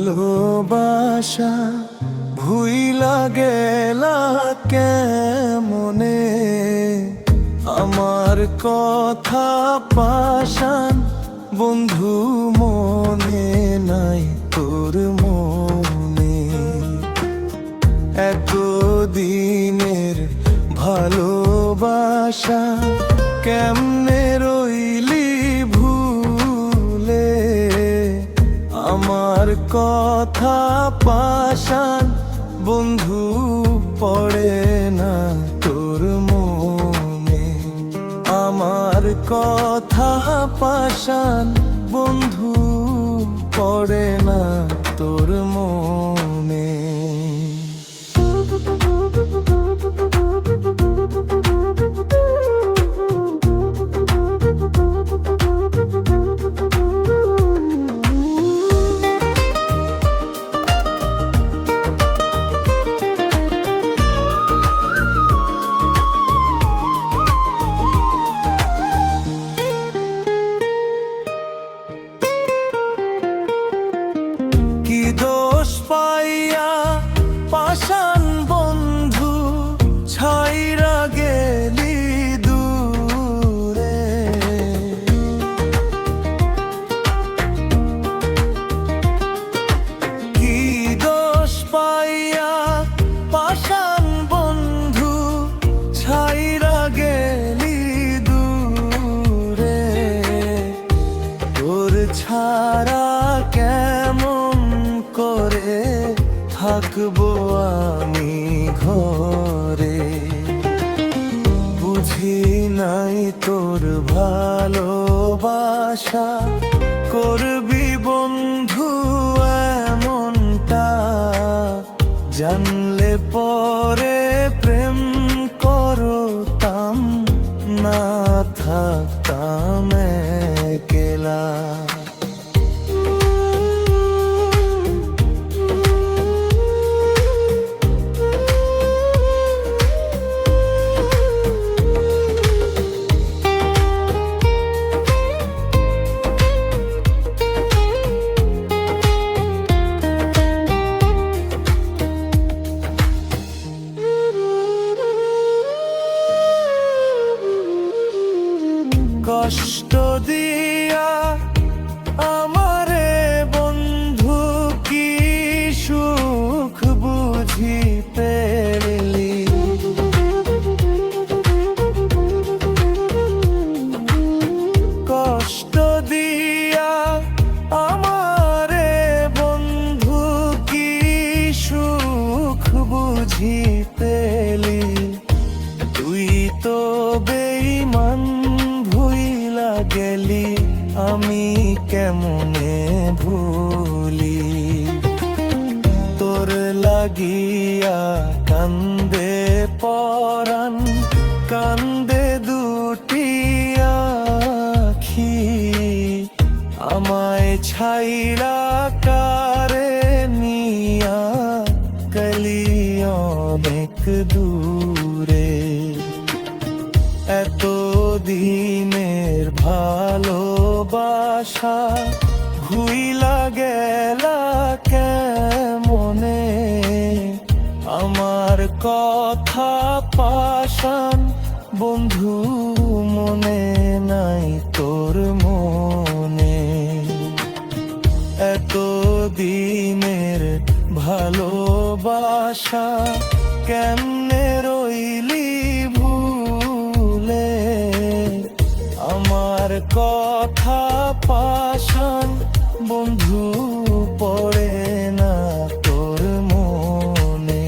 ভালোবাসা ভুইলা গেলা কেমনে, আমার কথা পাশান বন্ধু মনে নাই তোর মনে। এতদিনের ভালোবাসা কেমনে রইলি ভুলে, আমার কথা পাশান বন্ধু পড়ে না তোর মনে। আমার কথা পাশান বন্ধু পড়ে না তোর মনে। কি দোষ পাইয়া পাশান বন্ধু ছাইরা গেলি দূরে, কি দোষ পাইয়া পাশান বন্ধু ছাইরা গেলি দূরে। তোর ছাড়া কেমন করে থাকবো আমি ঘরে, বুঝি নাই তোর ভালোবাসা করবি বন্ধু এমনটা। জানলে পরে প্রেম করতাম না, থাকতাম একলা। কষ্ট দিয়া আমারে বন্ধু কি সুখ বুঝি পেলি, কষ্ট দিয়া আমারে বন্ধু কি সুখ বুঝি পেলি। তুই তো বেঈমান ভুইলা গেলি, আমি কেমনে ভুলি। তোর লাগিয়া কান্দে পরাণ, কান্দে দুটি আখি। আমায় ছাইরা কারে নিয়া গলি অনেক দূরে। এতদিনের ভালোবাসা ভুইলা গেলা কেমনে, আমার কথা পাশান বন্ধু মনে নাই তোর মনে। এতদিনের ভালোবাসা কেমনে রইলি ভুলে, আমার কথা পাশান বন্ধু পড়ে না তোর মনে।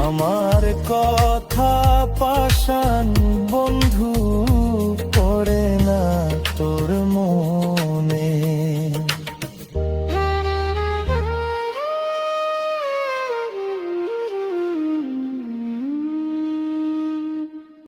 আমার কথা পাশান